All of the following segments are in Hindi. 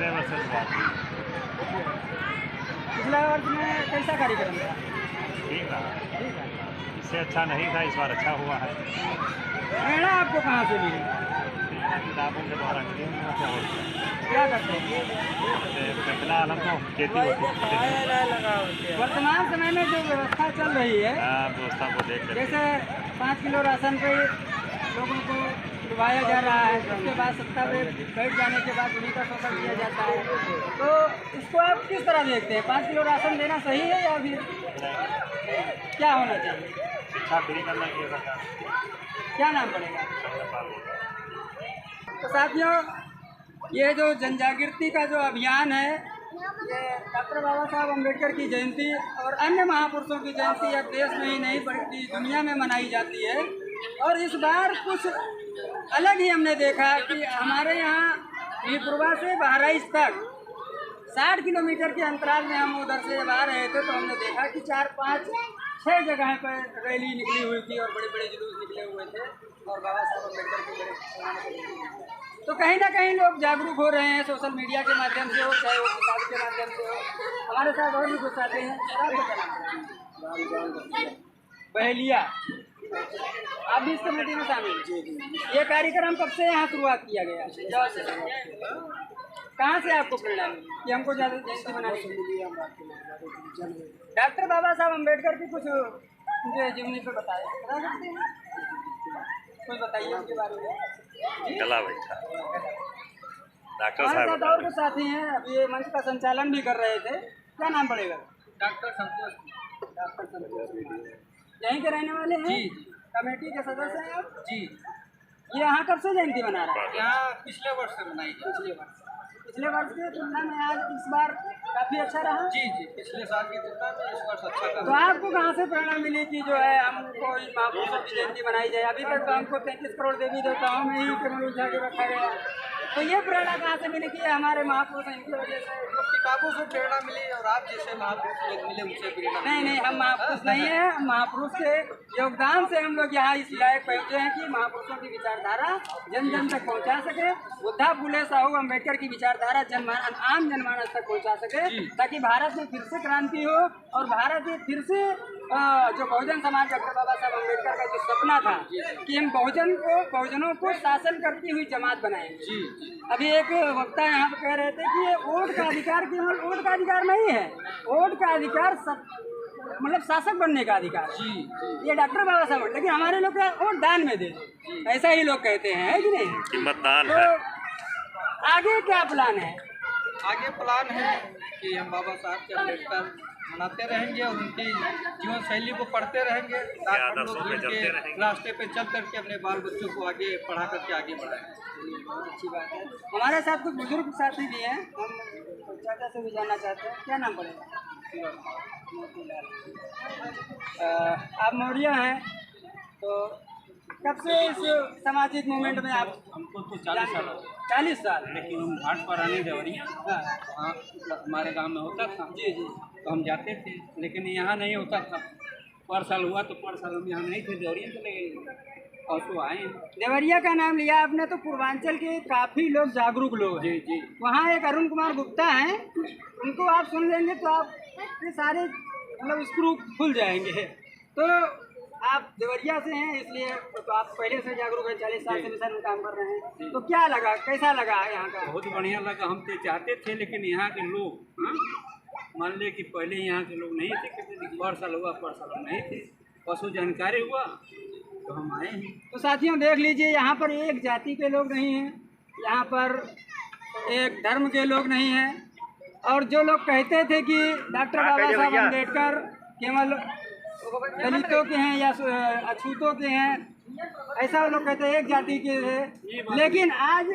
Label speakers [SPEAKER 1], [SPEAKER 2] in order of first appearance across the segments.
[SPEAKER 1] पिछले वर्ष से शुरुआत हुई।
[SPEAKER 2] पिछले वर्ष में कैसा कार्यक्रम था?
[SPEAKER 1] ठीक रहा,
[SPEAKER 2] ठीक है।
[SPEAKER 1] इससे अच्छा नहीं था, इस बार अच्छा हुआ है।
[SPEAKER 2] प्रेरणा आपको कहाँ से मिली?
[SPEAKER 1] किताबों के द्वारा मिली हम लोगों को।
[SPEAKER 2] क्या करते हैं?
[SPEAKER 1] फिलहाल हमको खेती होती है।
[SPEAKER 2] वर्तमान समय में जो व्यवस्था चल रही है,
[SPEAKER 1] व्यवस्था को देख कर
[SPEAKER 2] जैसे 5 किलो राशन पे लोगों को डुबाया जा रहा है, उसके बाद सत्ता में बैठ जाने के बाद उन्हीं का शोषण किया जाता है, तो इसको आप किस तरह देखते हैं? 5 किलो राशन देना सही है या फिर क्या होना चाहिए?
[SPEAKER 1] शिक्षा फ्री करना चाहिए सरकार।
[SPEAKER 2] क्या नाम पड़ेगा? तो साथियों, ये जो जनजागृति का जो अभियान है, ये डॉक्टर बाबा साहब अम्बेडकर की जयंती और अन्य महापुरुषों की जयंती अब देश में ही नहीं बल्कि दुनिया में मनाई जाती है। और इस बार कुछ अलग ही हमने देखा कि हमारे यहाँ नीपुरवा से बहराइच तक 60 किलोमीटर के अंतराल में हम उधर से जब आ रहे थे तो हमने देखा कि 4, 5, 6 जगह पर रैली निकली हुई थी और बड़े बड़े जुलूस निकले हुए थे और बाबा साहब अम्बेडकर के बड़े। तो कहीं ना कहीं लोग जागरूक हो रहे हैं, सोशल मीडिया के माध्यम से हो, चाहे वो किताब के माध्यम से हो। हमारे साथ और भी कुछ आते हैं। बहेलिया, आप भी इस कमेटी में शामिल? ये कार्यक्रम कब से यहाँ शुरुआत किया गया? कहाँ से आपको प्रेरणा मिली कि हमको जयंती बनानी चाहिए? डॉक्टर बाबा साहब अम्बेडकर की कुछ मुझे जीवनी पे बता सकते हैं? कुछ बताइए उनके बारे में।
[SPEAKER 1] गला बैठा डॉक्टर
[SPEAKER 2] हमारे
[SPEAKER 1] साहब
[SPEAKER 2] साथ और कुछ साथी हैं, अभी ये मंच का संचालन भी कर रहे थे। क्या नाम पड़ेगा?
[SPEAKER 3] डॉक्टर संतोष।
[SPEAKER 2] डॉक्टर संतोष यहीं के रहने वाले हैं?
[SPEAKER 3] जी।
[SPEAKER 2] कमेटी के सदस्य हैं आप?
[SPEAKER 3] जी।
[SPEAKER 2] ये यहाँ कब से जयंती मना रहा है?
[SPEAKER 3] यहाँ पिछले वर्ष से मनाई गई।
[SPEAKER 2] पिछले वर्ष की तुलना में आज इस बार काफ़ी अच्छा रहा?
[SPEAKER 3] जी जी, पिछले साल की तुलना में इस वर्ष अच्छा
[SPEAKER 2] तो
[SPEAKER 3] रहा।
[SPEAKER 2] आपको कहाँ से प्रेरणा मिली कि जो है हमको इन महापुरुषों की जयंती मनाई जाए? अभी तक तो हमको 33 करोड़ देवी देवताओं में ही केवल उलझा के रखा गया, तो ये प्रेरणा कहाँ से मिली कि हमारे महापुरुष हैं, इनकी वजह से?
[SPEAKER 3] तो किताबों से प्रेरणा मिली और आप जैसे महापुरुष लोग मिले उनसे प्रेरणा मिली।
[SPEAKER 2] नहीं, हम महापुरुष नहीं हैं, हम महापुरुष के योगदान से हम लोग यहाँ इस लायक पहुँचे हैं कि महापुरुषों की विचारधारा जन जन तक पहुँचा सके। बुद्धा, फुले, साहू अम्बेडकर की विचारधारा आम जनमानस तक पहुँचा सके, ताकि भारत में फिर से क्रांति हो और भारत में फिर से जो बहुजन समाज डॉक्टर बाबा साहब अम्बेडकर का जो सपना था कि हम बहुजनों को शासन करती हुई जमात बनाएंगे। अभी एक वक्ता यहाँ पर कह रहे थे कि ये वोट का अधिकार केवल वोट का अधिकार नहीं है, वोट का अधिकार मतलब शासक बनने का अधिकार। ये डॉक्टर बाबा साहब, लेकिन हमारे लोग वोट दान में दे दो, ऐसा ही लोग कहते हैं, है कि नहीं?
[SPEAKER 1] मतदान
[SPEAKER 2] तो
[SPEAKER 1] है।
[SPEAKER 2] आगे क्या प्लान है?
[SPEAKER 3] आगे प्लान है कि हम बाबा साहब के अम्बेडकर मनाते रहेंगे और उनकी जीवन शैली को पढ़ते रहेंगे, ताकि हम लोग उनके रास्ते पे चल करके अपने बाल बच्चों को आगे पढ़ा करके आगे बढ़ाएंगे।
[SPEAKER 2] बहुत अच्छी बात है। हमारे साथ कुछ बुजुर्ग साथी भी हैं, हम चाचा से भी जानना चाहते हैं। क्या नाम पड़ेगा? आप मौर्या हैं, तो कब से इस सामाजिक मूवमेंट में आप?
[SPEAKER 3] हमको तो 40 साल हो गए।
[SPEAKER 2] 40 साल।
[SPEAKER 3] लेकिन हम घाट पर आने देवरिया हमारे गांव में होता था।
[SPEAKER 2] जी,
[SPEAKER 3] तो हम जाते थे, लेकिन यहाँ नहीं होता था। पर साल हुआ तो पर साल हम यहाँ नहीं थे, देवरिया चले गए और तो आए।
[SPEAKER 2] देवरिया का नाम लिया आपने, तो पूर्वांचल के काफ़ी लोग जागरूक लोग हैं।
[SPEAKER 3] जी।
[SPEAKER 2] वहाँ एक अरुण कुमार गुप्ता हैं, उनको आप सुन लेंगे तो आप ये सारे मतलब स्क्रू खुल जाएंगे। तो आप देवरिया से हैं, इसलिए तो आप पहले से जागरूक हैं, 40 साल से मिशन में काम कर रहे हैं। तो क्या लगा, कैसा लगा यहाँ का?
[SPEAKER 3] बहुत बढ़िया लगा। हम तो चाहते थे, लेकिन यहाँ के लोग मान ले कि पहले यहाँ के लोग नहीं थे, पर साल हुआ पर साल नहीं थे, पशु जानकारी हुआ तो हम आए हैं।
[SPEAKER 2] तो साथियों देख लीजिए, यहाँ पर एक जाति के लोग नहीं हैं, यहाँ पर एक धर्म के लोग नहीं हैं, और जो लोग कहते थे कि डॉक्टर बाबा साहब अम्बेडकर केवल दलितों के हैं या अछूतों के हैं, ऐसा लोग कहते हैं, एक जाति के थे। लेकिन आज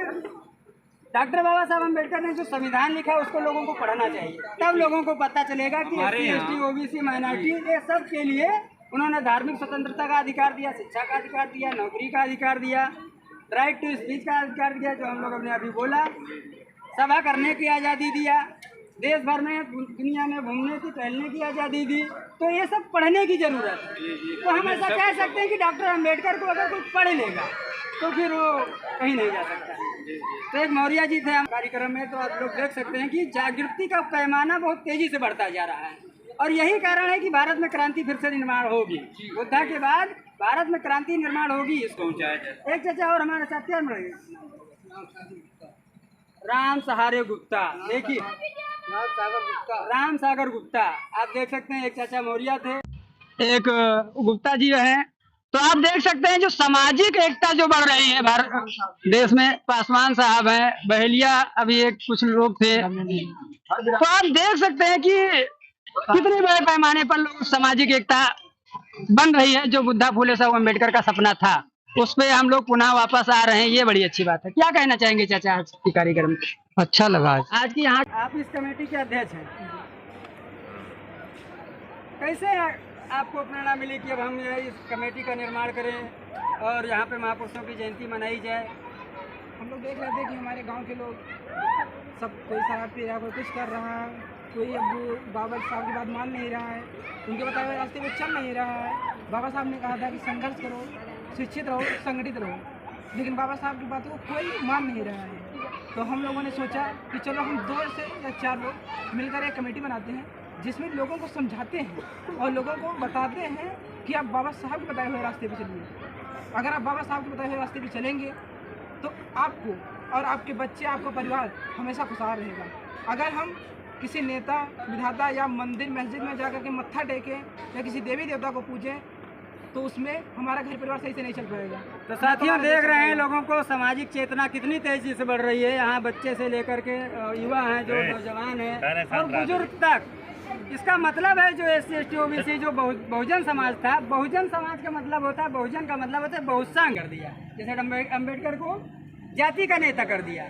[SPEAKER 2] डॉक्टर बाबा साहब अम्बेडकर ने जो संविधान लिखा उसको लोगों को पढ़ना चाहिए, तब लोगों को पता चलेगा कि SC, ST, OBC, माइनॉरिटी, ये सब के लिए उन्होंने धार्मिक स्वतंत्रता का अधिकार दिया, शिक्षा का अधिकार दिया, नौकरी का अधिकार दिया, राइट टू स्पीच का अधिकार दिया, जो हम लोग ने अभी बोला, सभा करने की आज़ादी दिया, देश भर में दुनिया में घूमने की, टहलने की आज़ादी दी। तो ये सब पढ़ने की ज़रूरत है। तो हम ऐसा कह सकते हैं कि डॉक्टर अम्बेडकर को अगर कोई पढ़ लेगा तो फिर वो कहीं नहीं जा सकता है। तो एक मौर्य जी थे हम कार्यक्रम में, तो आप लोग देख सकते हैं कि जागृति का पैमाना बहुत तेजी से बढ़ता जा रहा है और यही कारण है कि भारत में क्रांति फिर से निर्माण होगी। बुद्धा के बाद भारत में क्रांति निर्माण होगी। इसको एक चाचा और हमारे साथ क्या राम सहारे गुप्ता, देखिए राम सागर गुप्ता, आप देख सकते हैं। एक चाचा मौर्य थे, एक गुप्ता जी हैं। तो आप देख सकते हैं जो सामाजिक एकता जो बढ़ रही है भारत देश में। पासवान साहब हैं, बहेलिया अभी एक कुछ लोग थे। तो आप देख सकते हैं कि कितने बड़े पैमाने पर लोग सामाजिक एकता बन रही है। जो बुद्धा फूले साहब अम्बेडकर का सपना था, उस पे हम लोग पुनः वापस आ रहे हैं, ये बड़ी अच्छी बात है। क्या कहना चाहेंगे चाचा आज की कार्यक्रम में?
[SPEAKER 3] अच्छा लगा
[SPEAKER 2] आज की यहाँ आप इस कमेटी के अध्यक्ष हैं, कैसे आपको प्रेरणा मिली कि अब हम इस कमेटी का निर्माण करें और यहाँ पे महापुरुषों की जयंती मनाई जाए?
[SPEAKER 4] हम लोग देख रहे थे कि हमारे गांव के लोग सब कोई शरारती है, कोई कुछ कर रहा है, कोई अब बाबा साहब की बात मान नहीं रहा है, उनके बताए हुए रास्ते पे चल नहीं रहा है। बाबा साहब ने कहा था कि संघर्ष करो, शिक्षित रहो, संगठित रहो, लेकिन बाबा साहब की बातों को कोई मान नहीं रहा है। तो हम लोगों ने सोचा कि चलो हम 2 से या 4 लोग मिलकर एक कमेटी बनाते हैं जिसमें लोगों को समझाते हैं और लोगों को बताते हैं कि आप बाबा साहब के बताए हुए रास्ते पे चलिए। अगर आप बाबा साहब के बताए हुए रास्ते पे चलेंगे तो आपको और आपके बच्चे, आपका परिवार हमेशा खुशहाल रहेगा। अगर हम किसी नेता, विधाता या मंदिर मस्जिद में जाकर के मत्था टेकें या किसी देवी देवता को पूजें तो उसमें हमारा घर परिवार सही से नहीं चल पाएगा।
[SPEAKER 2] तो साथियों देख रहे हैं लोगों को सामाजिक चेतना कितनी तेजी से बढ़ रही है। यहाँ बच्चे से लेकर के युवा हैं, जो नौजवान हैं और बुजुर्ग तक। इसका मतलब है जो SC ST OBC जो बहुजन समाज था, बहुजन समाज का मतलब होता है, बहुजन का मतलब होता है बहुसंग कर दिया। जैसे अम्बेडकर को जाति का नेता कर दिया,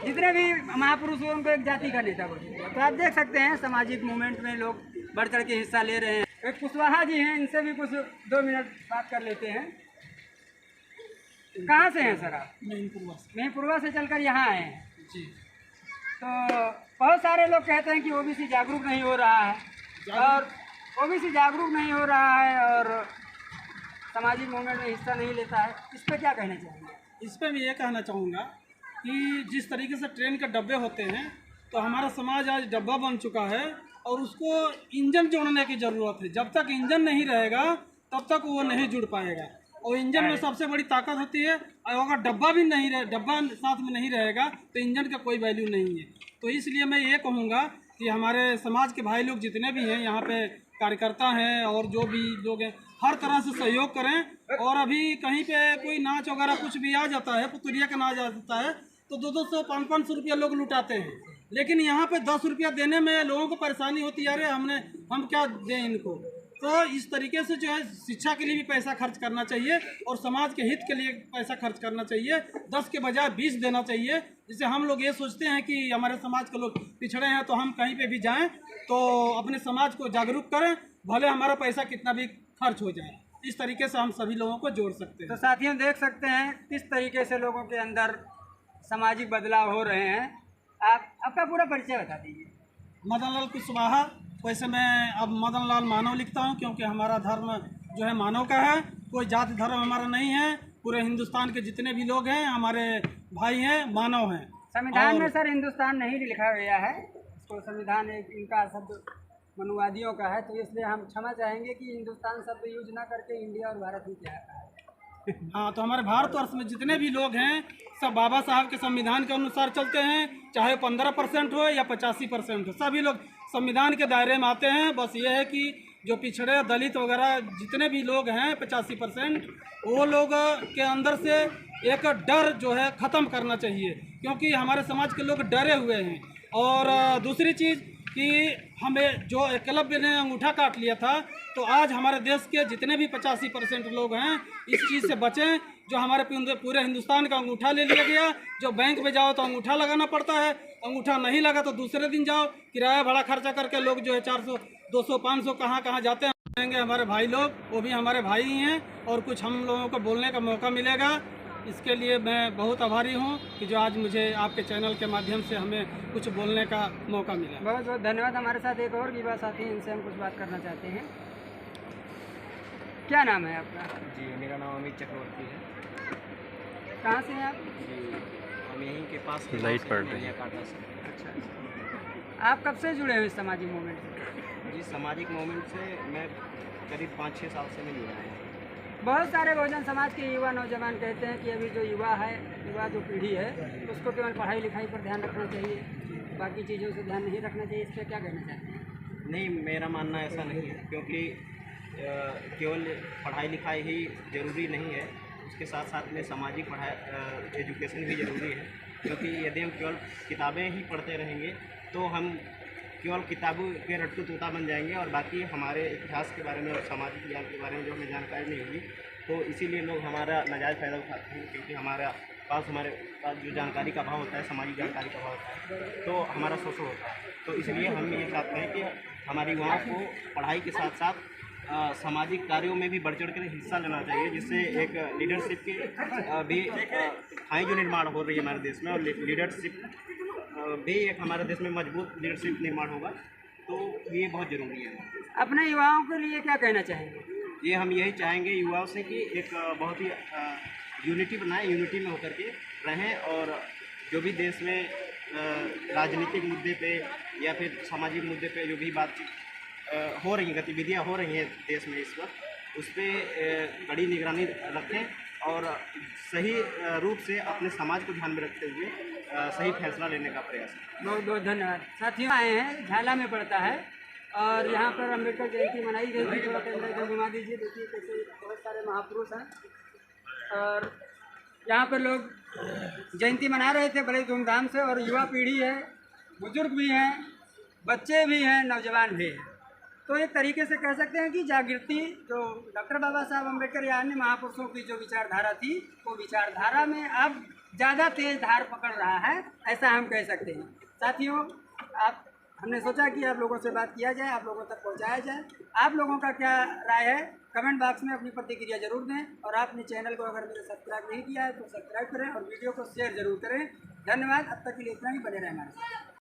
[SPEAKER 2] जितने भी महापुरुष हुए उनको एक जाति का नेता कर दिया। तो आप देख सकते हैं सामाजिक मूवमेंट में लोग बढ़ चढ़ के हिस्सा ले रहे हैं। एक कुशवाहा जी हैं, इनसे भी कुछ 2 मिनट बात कर लेते हैं। कहाँ से हैं सर आप? महिपुरवा से चलकर यहाँ आए हैं जी। तो बहुत सारे लोग कहते हैं कि OBC जागरूक नहीं हो रहा है और OBC जागरूक नहीं हो रहा है और सामाजिक मूवमेंट में हिस्सा नहीं लेता है। इस पर क्या कहना चाहेंगे?
[SPEAKER 4] इस पर मैं ये कहना चाहूँगा कि जिस तरीके से ट्रेन के डब्बे होते हैं, तो हमारा समाज आज डब्बा बन चुका है और उसको इंजन जोड़ने की ज़रूरत है। जब तक इंजन नहीं रहेगा तब तक वो नहीं जुड़ पाएगा। और इंजन में सबसे बड़ी ताकत होती है, और अगर डब्बा भी नहीं रहे, डब्बा साथ में नहीं रहेगा तो इंजन का कोई वैल्यू नहीं है। तो इसलिए मैं ये कहूँगा कि हमारे समाज के भाई लोग जितने भी हैं, यहाँ पे कार्यकर्ता हैं और जो भी लोग हैं, हर तरह से सहयोग करें। और अभी कहीं पे कोई नाच वगैरह कुछ भी आ जाता है, पुतुरिया का नाच आ जाता है, तो 200 500 रुपया लोग लुटाते हैं। लेकिन यहाँ पे 10 रुपया देने में लोगों को परेशानी होती है, अरे हम क्या दें इनको। तो इस तरीके से जो है शिक्षा के लिए भी पैसा खर्च करना चाहिए और समाज के हित के लिए पैसा खर्च करना चाहिए। 10 के बजाय 20 देना चाहिए, जिससे हम लोग ये सोचते हैं कि हमारे समाज के लोग पिछड़े हैं, तो हम कहीं पे भी जाएं तो अपने समाज को जागरूक करें, भले हमारा पैसा कितना भी खर्च हो जाए। इस तरीके से हम सभी लोगों को जोड़ सकते हैं।
[SPEAKER 2] तो साथियों देख सकते हैं किस तरीके से लोगों के अंदर सामाजिक बदलाव हो रहे हैं। आप आपका पूरा परिचय बता दीजिए।
[SPEAKER 4] मदन लाल कुशवाहा। वैसे मैं अब मदन लाल मानव लिखता हूँ, क्योंकि हमारा धर्म जो है मानव का है, कोई जाति धर्म हमारा नहीं है। पूरे हिंदुस्तान के जितने भी लोग हैं हमारे भाई हैं, मानव हैं।
[SPEAKER 2] संविधान में सर हिंदुस्तान नहीं लिखा गया है, इसको संविधान एक इनका शब्द मनुवादियों का है, तो इसलिए हम क्षमा चाहेंगे कि हिंदुस्तान शब्द यूज ना करके इंडिया और भारत ही क्या है।
[SPEAKER 4] हाँ, तो हमारे भारतवर्ष में जितने भी लोग हैं सब बाबा साहब के संविधान के अनुसार चलते हैं, चाहे 15% हो या 85% हो, सभी लोग संविधान के दायरे में आते हैं। बस ये है कि जो पिछड़े दलित वगैरह जितने भी लोग हैं 85%, वो लोग के अंदर से एक डर जो है ख़त्म करना चाहिए, क्योंकि हमारे समाज के लोग डरे हुए हैं। और दूसरी चीज़ कि हमें जो एकलव्य ने अंगूठा काट लिया था, तो आज हमारे देश के जितने भी 85% लोग हैं इस चीज़ से बचें। जो हमारे पूरे हिंदुस्तान का अंगूठा ले लिया गया, जो बैंक में जाओ तो अंगूठा लगाना पड़ता है, अंगूठा नहीं लगा तो दूसरे दिन जाओ, किराया भाड़ा खर्चा करके लोग जो है 400 200 500 कहाँ जाते हैं। हमारे भाई लोग वो भी हमारे भाई ही हैं और कुछ हम लोगों को बोलने का मौका मिलेगा, इसके लिए मैं बहुत आभारी हूँ कि जो आज मुझे आपके चैनल के माध्यम से हमें कुछ बोलने का मौका मिला।
[SPEAKER 2] बहुत बहुत धन्यवाद। हमारे साथ एक और युवा साथी, इनसे हम कुछ बात करना चाहते हैं। क्या नाम है आपका?
[SPEAKER 5] जी, मेरा नाम अमित चक्रवर्ती है।
[SPEAKER 2] कहाँ से हैं आप?
[SPEAKER 5] जी, हम यहीं के पास
[SPEAKER 1] लाइट पड़ रही है।
[SPEAKER 5] काटा से।
[SPEAKER 2] अच्छा, आप कब से जुड़े हुए इस सामाजिक मूवमेंट से?
[SPEAKER 5] जी, सामाजिक मूवमेंट से मैं करीब 5-6 साल से मैं जुड़ा हूँ।
[SPEAKER 2] बहुत सारे बहुजन समाज के युवा नौजवान कहते हैं कि अभी जो युवा है, युवा जो पीढ़ी है, उसको केवल पढ़ाई लिखाई पर ध्यान रखना चाहिए, बाकी चीज़ों से ध्यान नहीं रखना चाहिए। इस पर क्या कहना चाहते हैं?
[SPEAKER 5] नहीं, मेरा मानना ऐसा नहीं है, क्योंकि केवल पढ़ाई लिखाई ही ज़रूरी नहीं है, उसके साथ साथ में सामाजिक पढ़ाई एजुकेशन भी ज़रूरी है। क्योंकि यदि हम केवल किताबें ही पढ़ते रहेंगे तो हम केवल किताबों के रट्टू तोता बन जाएंगे और बाकी हमारे इतिहास के बारे में और सामाजिक ज्ञान के बारे में जो हमें जानकारी नहीं होगी, तो इसीलिए लोग हमारा नाजायज़ फ़ायदा उठाते हैं। क्योंकि हमारे पास जो जानकारी का अभाव होता है, सामाजिक जानकारी का अभाव होता है, तो हमारा शोषण होता है। तो इसलिए हम ये चाहते हैं कि हमारे युवाओं को पढ़ाई के साथ साथ सामाजिक कार्यों में भी बढ़ चढ़ कर हिस्सा लेना चाहिए, जिससे एक लीडरशिप की भी खाई जो निर्माण हो रही है हमारे देश में, और लीडरशिप भी एक हमारे देश में मजबूत लीडरशिप निर्माण होगा, तो ये बहुत ज़रूरी है।
[SPEAKER 2] अपने युवाओं के लिए क्या कहना चाहेंगे?
[SPEAKER 5] ये हम यही चाहेंगे युवाओं से कि एक बहुत ही यूनिटी बनाएं, यूनिटी में होकर के रहें, और जो भी देश में राजनीतिक मुद्दे पे या फिर सामाजिक मुद्दे पे जो भी बातचीत हो रही हैं, गतिविधियाँ हो रही हैं देश में इस वक्त, उस पर कड़ी निगरानी रखें और सही रूप से अपने समाज को ध्यान में रखते हुए सही फैसला लेने का प्रयास करें।
[SPEAKER 2] बहुत बहुत धन्यवाद। साथियों, आए हैं, झाला में पड़ता है और यहाँ पर अम्बेडकर जयंती मनाई गई थी। थोड़ा कैमरा इधर घुमा दीजिए, देखिए कैसे बहुत सारे महापुरुष हैं और यहाँ पर लोग जयंती मना रहे थे बड़े धूमधाम से, और युवा पीढ़ी है, बुजुर्ग भी हैं, बच्चे भी हैं, नौजवान भी हैं। तो एक तरीके से कह सकते हैं कि जागृति जो डॉक्टर बाबा साहब अम्बेडकर या अन्य महापुरुषों की जो विचारधारा थी, वो विचारधारा में अब ज़्यादा तेज धार पकड़ रहा है, ऐसा हम कह सकते हैं। साथियों, हमने सोचा कि आप लोगों से बात किया जाए, आप लोगों तक पहुंचाया जाए। आप लोगों का क्या राय है, कमेंट बॉक्स में अपनी प्रतिक्रिया जरूर दें, और आपने चैनल को अगर मेरे सब्सक्राइब नहीं किया है तो सब्सक्राइब करें और वीडियो को शेयर जरूर करें। धन्यवाद। अब तक के लिए इतना ही, बने रहें हमारे साथ।